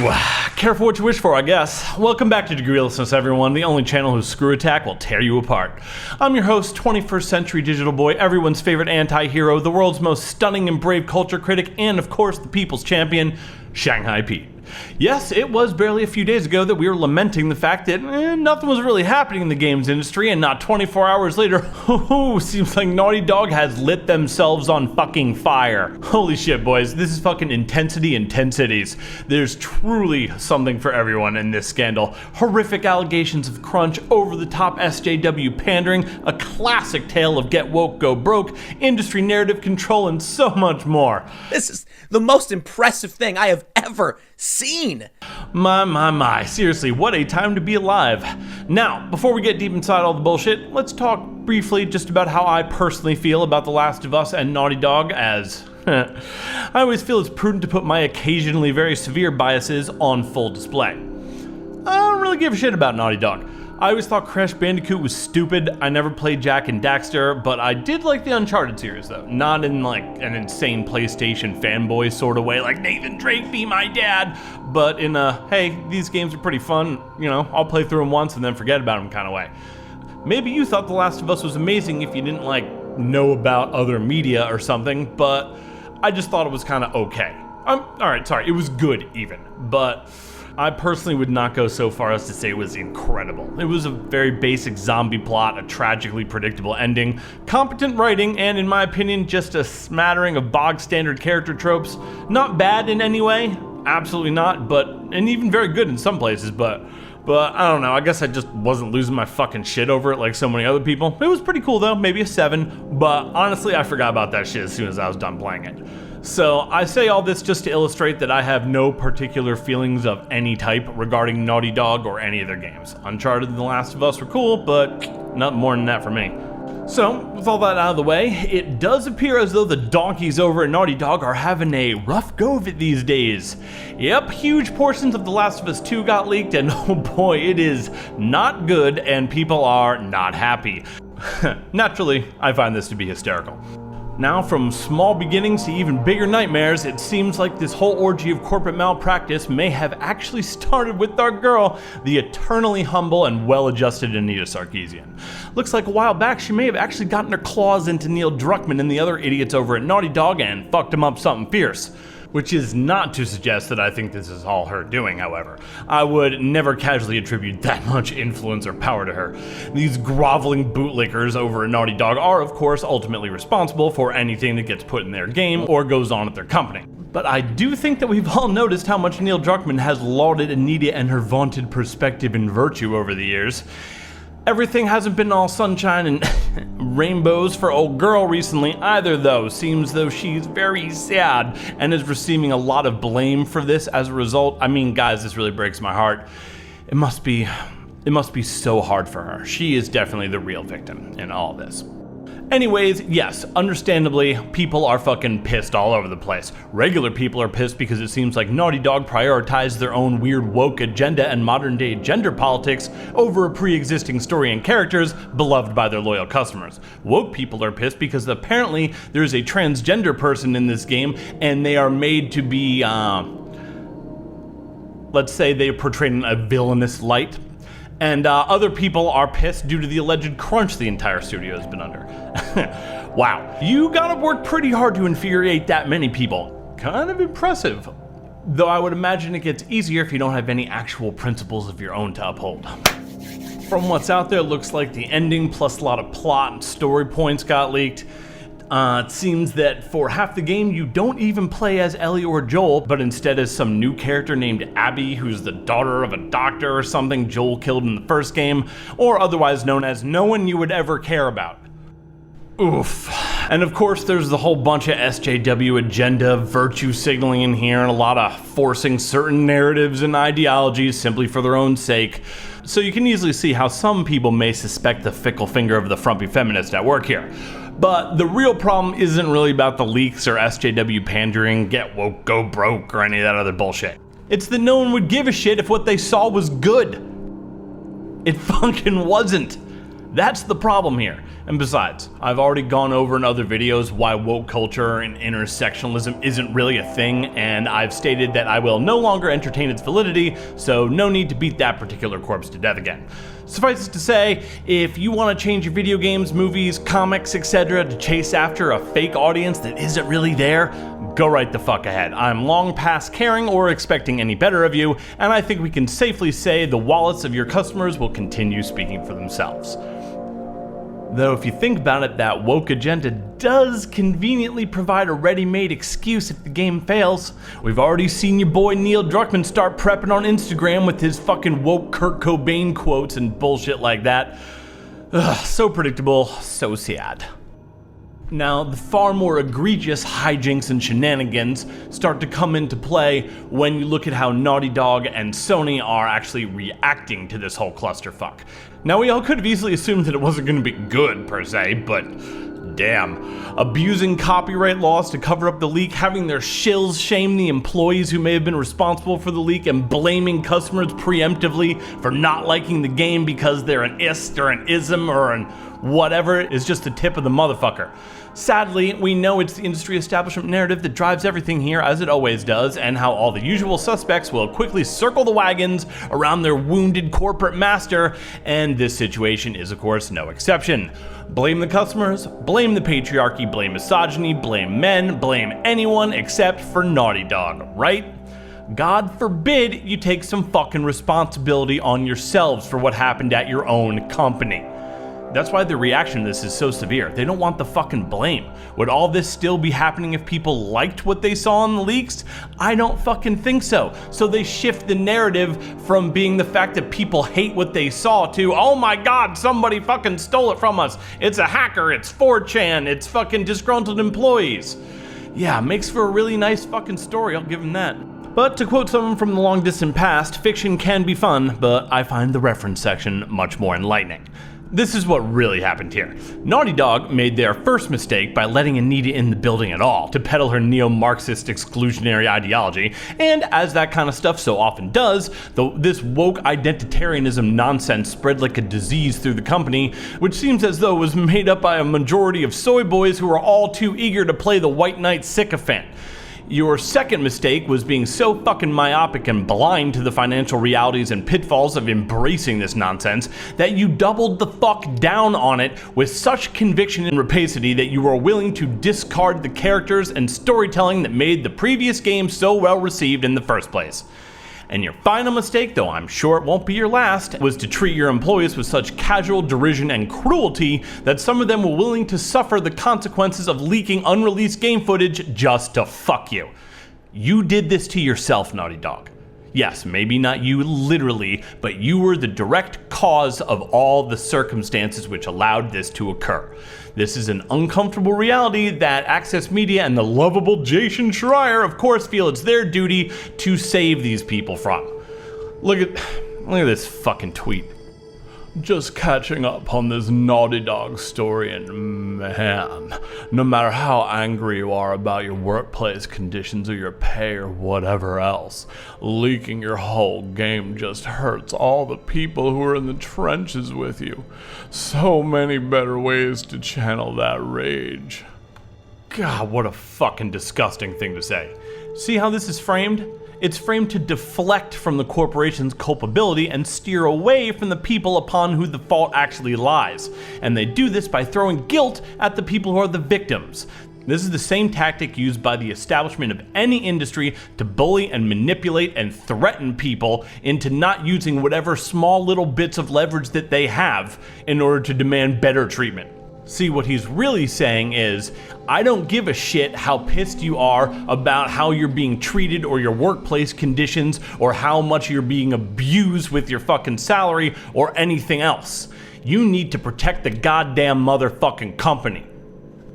Ooh, careful what you wish for, I guess. Welcome back to Degreelessness, everyone, the only channel whose screw attack will tear you apart. I'm your host, 21st Century Digital Boy, everyone's favorite anti-hero, the world's most stunning and brave culture critic, and of course, the people's champion, Shanghai Pete. Yes, it was barely a few days ago that we were lamenting the fact that nothing was really happening in the games industry, and not 24 hours later, seems like Naughty Dog has lit themselves on fucking fire. Holy shit, boys, this is fucking intensity intensities. There's truly something for everyone in this scandal. Horrific allegations of crunch, over-the-top SJW pandering, a classic tale of get woke, go broke, industry narrative control, and so much more. This is the most impressive thing I have ever seen. My. Seriously, what a time to be alive. Now, before we get deep inside all the bullshit, let's talk briefly just about how I personally feel about The Last of Us and Naughty Dog, as I always feel it's prudent to put my occasionally very severe biases on full display. I don't really give a shit about Naughty Dog. I always thought Crash Bandicoot was stupid. I never played Jak and Daxter, but I did like the Uncharted series though. Not in like an insane PlayStation fanboy sort of way, like Nathan Drake be my dad, but in a, hey, these games are pretty fun, you know, I'll play through them once and then forget about them kind of way. Maybe you thought The Last of Us was amazing if you didn't like know about other media or something, but I just thought it was kind of okay. Alright, sorry, it was good even, but I personally would not go so far as to say it was incredible. It was a very basic zombie plot, a tragically predictable ending, competent writing, and in my opinion, just a smattering of bog standard character tropes. Not bad in any way, absolutely not, and even very good in some places, but I don't know, I guess I just wasn't losing my fucking shit over it like so many other people. It was pretty cool though, maybe a 7, but honestly I forgot about that shit as soon as I was done playing it. So I say all this just to illustrate that I have no particular feelings of any type regarding Naughty Dog or any of their games. Uncharted and The Last of Us were cool, but not more than that for me. So, with all that out of the way, it does appear as though the donkeys over at Naughty Dog are having a rough go of it these days. Yep, huge portions of The Last of Us 2 got leaked, and oh boy, it is not good, and people are not happy. Naturally, I find this to be hysterical. Now, from small beginnings to even bigger nightmares, it seems like this whole orgy of corporate malpractice may have actually started with our girl, the eternally humble and well-adjusted Anita Sarkeesian. Looks like a while back she may have actually gotten her claws into Neil Druckmann and the other idiots over at Naughty Dog and fucked him up something fierce. Which is not to suggest that I think this is all her doing, however. I would never casually attribute that much influence or power to her. These groveling bootlickers over at Naughty Dog are, of course, ultimately responsible for anything that gets put in their game or goes on at their company. But I do think that we've all noticed how much Neil Druckmann has lauded Anita and her vaunted perspective and virtue over the years. Everything hasn't been all sunshine and rainbows for old girl recently either though. Seems though she's very sad and is receiving a lot of blame for this as a result. I mean, guys, this really breaks my heart. It must be so hard for her. She is definitely the real victim in all this. Anyways, yes, understandably, people are fucking pissed all over the place. Regular people are pissed because it seems like Naughty Dog prioritized their own weird woke agenda and modern day gender politics over a pre-existing story and characters beloved by their loyal customers. Woke people are pissed because apparently there's a transgender person in this game and they are made to be, let's say they portray in a villainous light. And other people are pissed due to the alleged crunch the entire studio has been under. Wow, you gotta work pretty hard to infuriate that many people. Kind of impressive. Though I would imagine it gets easier if you don't have any actual principles of your own to uphold. From what's out there, it looks like the ending plus a lot of plot and story points got leaked. It seems that for half the game, you don't even play as Ellie or Joel, but instead as some new character named Abby, who's the daughter of a doctor or something Joel killed in the first game, or otherwise known as no one you would ever care about. Oof. And of course, there's the whole bunch of SJW agenda, virtue signaling in here, and a lot of forcing certain narratives and ideologies simply for their own sake. So you can easily see how some people may suspect the fickle finger of the frumpy feminist at work here. But the real problem isn't really about the leaks or SJW pandering, get woke, go broke, or any of that other bullshit. It's that no one would give a shit if what they saw was good. It fucking wasn't. That's the problem here. And besides, I've already gone over in other videos why woke culture and intersectionalism isn't really a thing, and I've stated that I will no longer entertain its validity, so no need to beat that particular corpse to death again. Suffice it to say, if you want to change your video games, movies, comics, etc. to chase after a fake audience that isn't really there, go right the fuck ahead. I'm long past caring or expecting any better of you, and I think we can safely say the wallets of your customers will continue speaking for themselves. Though if you think about it, that woke agenda does conveniently provide a ready-made excuse if the game fails. We've already seen your boy Neil Druckmann start prepping on Instagram with his fucking woke Kurt Cobain quotes and bullshit like that. Ugh, so predictable, so sad. Now, the far more egregious hijinks and shenanigans start to come into play when you look at how Naughty Dog and Sony are actually reacting to this whole clusterfuck. Now, we all could have easily assumed that it wasn't going to be good, per se, but damn. Abusing copyright laws to cover up the leak, having their shills shame the employees who may have been responsible for the leak, and blaming customers preemptively for not liking the game because they're an ist or an ism or an whatever is just the tip of the motherfucker. Sadly, we know it's the industry establishment narrative that drives everything here, as it always does, and how all the usual suspects will quickly circle the wagons around their wounded corporate master, and this situation is of course no exception. Blame the customers, blame the patriarchy, blame misogyny, blame men, blame anyone except for Naughty Dog, right? God forbid you take some fucking responsibility on yourselves for what happened at your own company. That's why the reaction to this is so severe. They don't want the fucking blame. Would all this still be happening if people liked what they saw in the leaks? I don't fucking think so. So they shift the narrative from being the fact that people hate what they saw to, oh my god, somebody fucking stole it from us. It's a hacker, it's 4chan, it's fucking disgruntled employees. Yeah, makes for a really nice fucking story, I'll give them that. But to quote someone from the long distant past, fiction can be fun, but I find the reference section much more enlightening. This is what really happened here. Naughty Dog made their first mistake by letting Anita in the building at all to peddle her neo-Marxist exclusionary ideology, and as that kind of stuff so often does, this woke identitarianism nonsense spread like a disease through the company, which seems as though it was made up by a majority of soy boys who are all too eager to play the white knight sycophant. Your second mistake was being so fucking myopic and blind to the financial realities and pitfalls of embracing this nonsense that you doubled the fuck down on it with such conviction and rapacity that you were willing to discard the characters and storytelling that made the previous game so well received in the first place. And your final mistake, though I'm sure it won't be your last, was to treat your employees with such casual derision and cruelty that some of them were willing to suffer the consequences of leaking unreleased game footage just to fuck you. You did this to yourself, Naughty Dog. Yes, maybe not you literally, but you were the direct cause of all the circumstances which allowed this to occur. This is an uncomfortable reality that Access Media and the lovable Jason Schreier, of course, feel it's their duty to save these people from. Look at this fucking tweet. Just catching up on this Naughty Dog story, and man, no matter how angry you are about your workplace conditions or your pay or whatever else, leaking your whole game just hurts all the people who are in the trenches with you. So many better ways to channel that rage. God, what a fucking disgusting thing to say. See how this is framed? It's framed to deflect from the corporation's culpability and steer away from the people upon who the fault actually lies. And they do this by throwing guilt at the people who are the victims. This is the same tactic used by the establishment of any industry to bully and manipulate and threaten people into not using whatever small little bits of leverage that they have in order to demand better treatment. See, what he's really saying is, I don't give a shit how pissed you are about how you're being treated or your workplace conditions or how much you're being abused with your fucking salary or anything else. You need to protect the goddamn motherfucking company.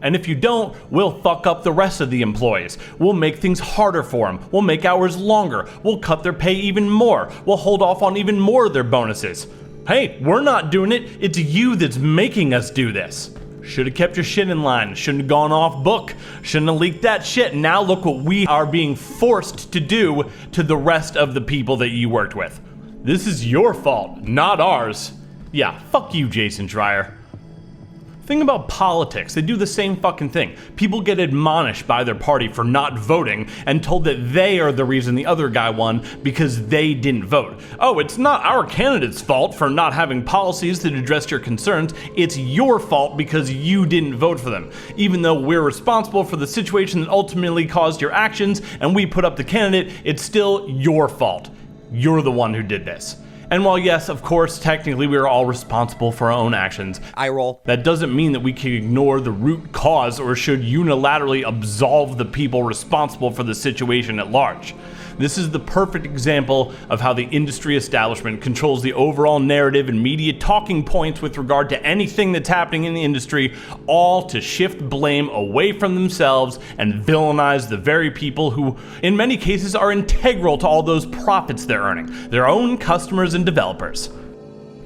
And if you don't, we'll fuck up the rest of the employees. We'll make things harder for them. We'll make hours longer. We'll cut their pay even more. We'll hold off on even more of their bonuses. Hey, we're not doing it. It's you that's making us do this. Should have kept your shit in line. Shouldn't have gone off book. Shouldn't have leaked that shit. Now look what we are being forced to do to the rest of the people that you worked with. This is your fault, not ours. Yeah, fuck you, Jason Schreier. Think about politics. They do the same fucking thing. People get admonished by their party for not voting and told that they are the reason the other guy won because they didn't vote. Oh, it's not our candidate's fault for not having policies that address your concerns. It's your fault because you didn't vote for them. Even though we're responsible for the situation that ultimately caused your actions and we put up the candidate, it's still your fault. You're the one who did this. And while yes, of course, technically we are all responsible for our own actions, I roll. that doesn't mean that we can ignore the root cause or should unilaterally absolve the people responsible for the situation at large. This is the perfect example of how the industry establishment controls the overall narrative and media talking points with regard to anything that's happening in the industry, all to shift blame away from themselves and villainize the very people who, in many cases, are integral to all those profits they're earning, their own customers and developers.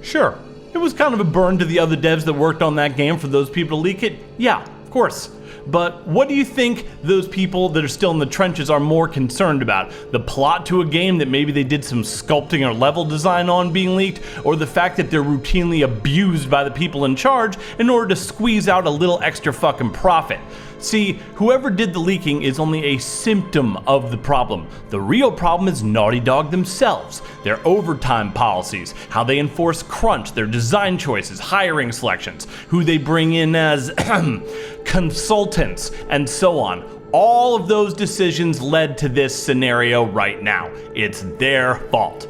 Sure, it was kind of a burn to the other devs that worked on that game for those people to leak it. Yeah, of course. But what do you think those people that are still in the trenches are more concerned about? The plot to a game that maybe they did some sculpting or level design on being leaked, or the fact that they're routinely abused by the people in charge in order to squeeze out a little extra fucking profit? See, whoever did the leaking is only a symptom of the problem. The real problem is Naughty Dog themselves, their overtime policies, how they enforce crunch, their design choices, hiring selections, who they bring in as consultants, and so on. All of those decisions led to this scenario right now. It's their fault.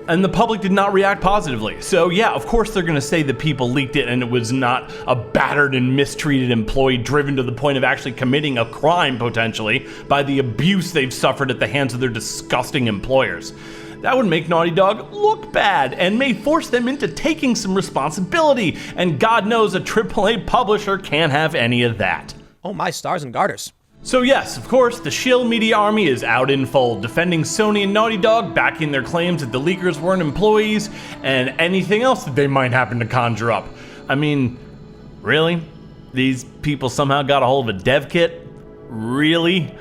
And the public did not react positively. So yeah, of course they're gonna say the people leaked it and it was not a battered and mistreated employee driven to the point of actually committing a crime potentially by the abuse they've suffered at the hands of their disgusting employers. That would make Naughty Dog look bad and may force them into taking some responsibility, and God knows a AAA publisher can't have any of that. Oh my stars and garters. So yes, of course, the shill media army is out in full, defending Sony and Naughty Dog, backing their claims that the leakers weren't employees, and anything else that they might happen to conjure up. I mean, really? These people somehow got a hold of a dev kit? Really?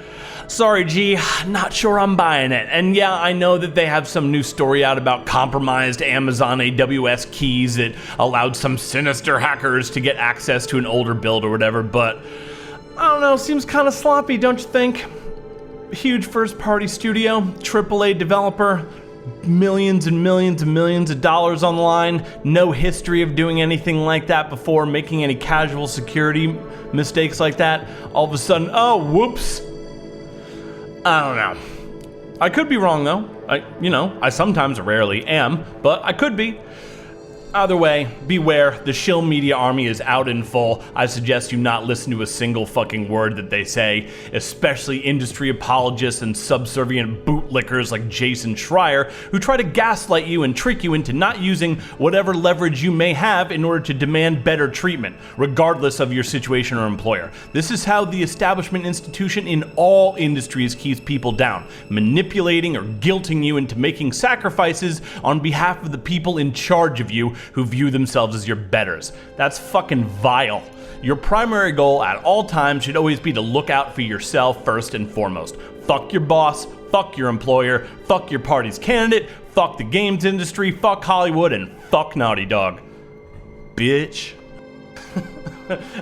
Sorry, G, not sure I'm buying it. And yeah, I know that they have some new story out about compromised Amazon AWS keys that allowed some sinister hackers to get access to an older build or whatever, but I don't know, seems kind of sloppy, don't you think? Huge first-party studio, AAA developer, millions and millions and millions of dollars on the line, no history of doing anything like that before, making any casual security mistakes like that. All of a sudden, oh, whoops. I don't know. I could be wrong though. I sometimes rarely am, but I could be. Either way, beware, the shill media army is out in full. I suggest you not listen to a single fucking word that they say, especially industry apologists and subservient bootlickers like Jason Schreier, who try to gaslight you and trick you into not using whatever leverage you may have in order to demand better treatment, regardless of your situation or employer. This is how the establishment institution in all industries keeps people down, manipulating or guilting you into making sacrifices on behalf of the people in charge of you who view themselves as your betters. That's fucking vile. Your primary goal at all times should always be to look out for yourself first and foremost. Fuck your boss, fuck your employer, fuck your party's candidate, fuck the games industry, fuck Hollywood, and fuck Naughty Dog. Bitch.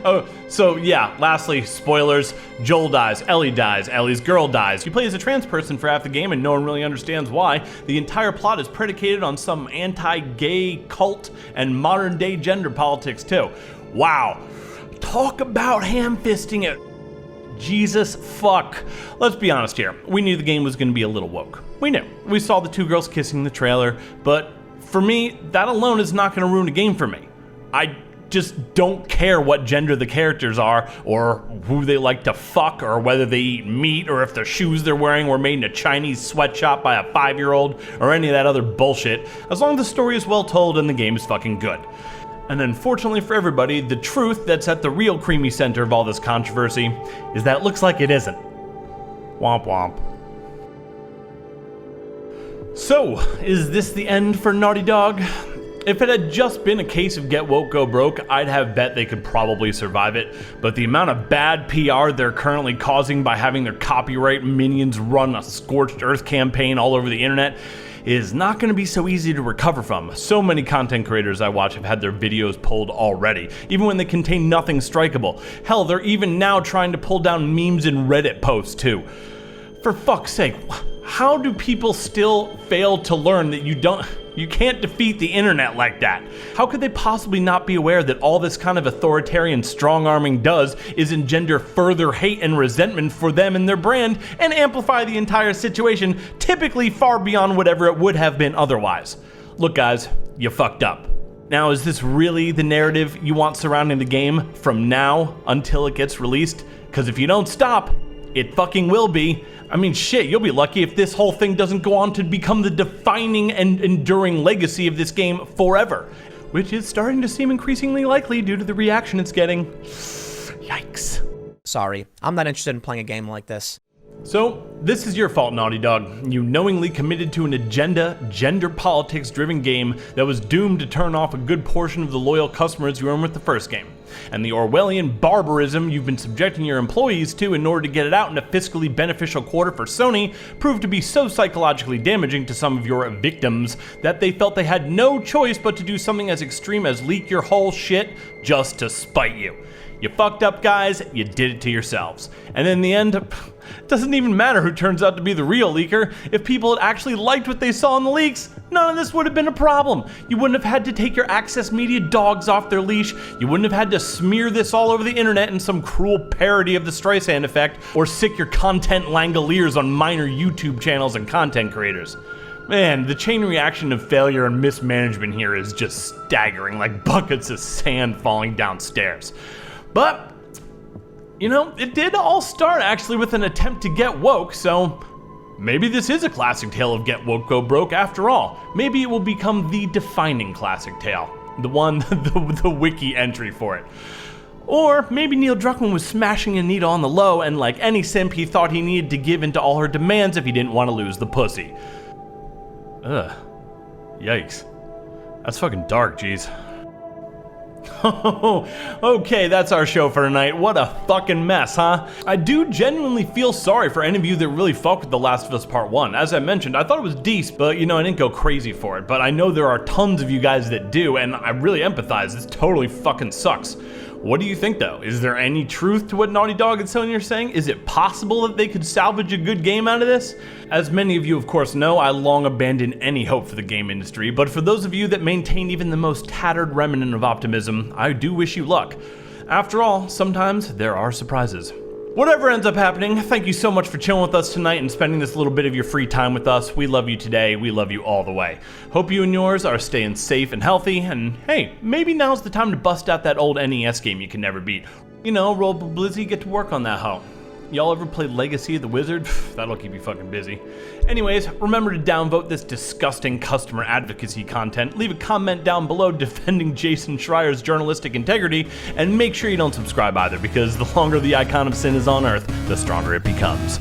Oh, so yeah, lastly, spoilers. Joel dies, Ellie dies, Ellie's girl dies. You play as a trans person for half the game and no one really understands why. The entire plot is predicated on some anti-gay cult and modern day gender politics too. Wow. Talk about ham-fisting it. Jesus fuck. Let's be honest here. We knew the game was gonna be a little woke. We knew. We saw the two girls kissing in the trailer, but for me, that alone is not gonna ruin a game for me. I just don't care what gender the characters are, or who they like to fuck, or whether they eat meat, or if the shoes they're wearing were made in a Chinese sweatshop by a 5-year-old, or any of that other bullshit, as long as the story is well told and the game is fucking good. And unfortunately for everybody, the truth that's at the real creamy center of all this controversy is that it looks like it isn't. Womp womp. So, is this the end for Naughty Dog? If it had just been a case of get woke, go broke, I'd have bet they could probably survive it, but the amount of bad PR they're currently causing by having their copyright minions run a scorched earth campaign all over the internet, is not going to be so easy to recover from. So many content creators I watch have had their videos pulled already, even when they contain nothing strikeable. Hell, they're even now trying to pull down memes and Reddit posts too. For fuck's sake, how do people still fail to learn that you can't defeat the internet like that? How could they possibly not be aware that all this kind of authoritarian strong-arming does is engender further hate and resentment for them and their brand and amplify the entire situation, typically far beyond whatever it would have been otherwise? Look guys, you fucked up. Now, is this really the narrative you want surrounding the game from now until it gets released? Because if you don't stop, it fucking will be. I mean, shit, you'll be lucky if this whole thing doesn't go on to become the defining and enduring legacy of this game forever, which is starting to seem increasingly likely due to the reaction it's getting. Yikes. Sorry, I'm not interested in playing a game like this. So, this is your fault, Naughty Dog. You knowingly committed to an agenda, gender politics-driven game that was doomed to turn off a good portion of the loyal customers you earned with the first game. And the Orwellian barbarism you've been subjecting your employees to in order to get it out in a fiscally beneficial quarter for Sony proved to be so psychologically damaging to some of your victims that they felt they had no choice but to do something as extreme as leak your whole shit just to spite you. You fucked up, guys, you did it to yourselves. And in the end, it doesn't even matter who turns out to be the real leaker. If people had actually liked what they saw in the leaks, none of this would have been a problem. You wouldn't have had to take your Access Media dogs off their leash. You wouldn't have had to smear this all over the internet in some cruel parody of the Streisand effect, or sick your content Langoliers on minor YouTube channels and content creators. Man, the chain reaction of failure and mismanagement here is just staggering, like buckets of sand falling downstairs. But, you know, it did all start actually with an attempt to get woke, so maybe this is a classic tale of get woke, go broke after all. Maybe it will become the defining classic tale. The one, the wiki entry for it. Or maybe Neil Druckmann was smashing Anita on the low and like any simp he thought he needed to give into all her demands if he didn't want to lose the pussy. Ugh. Yikes. That's fucking dark, jeez. Okay, that's our show for tonight. What a fucking mess, huh? I do genuinely feel sorry for any of you that really fucked with The Last of Us Part 1. As I mentioned, I thought it was decent, but you know, I didn't go crazy for it. But I know there are tons of you guys that do, and I really empathize. This totally fucking sucks. What do you think though? Is there any truth to what Naughty Dog and Sony are saying? Is it possible that they could salvage a good game out of this? As many of you of course know, I long abandoned any hope for the game industry, but for those of you that maintain even the most tattered remnant of optimism, I do wish you luck. After all, sometimes there are surprises. Whatever ends up happening, thank you so much for chilling with us tonight and spending this little bit of your free time with us. We love you today, we love you all the way. Hope you and yours are staying safe and healthy, and hey, maybe now's the time to bust out that old NES game you can never beat. You know, roll Blizzy, get to work on that hoe. Y'all ever play Legacy of the Wizard? That'll keep you fucking busy. Anyways, remember to downvote this disgusting customer advocacy content, leave a comment down below defending Jason Schreier's journalistic integrity, and make sure you don't subscribe either, because the longer the icon of sin is on Earth, the stronger it becomes.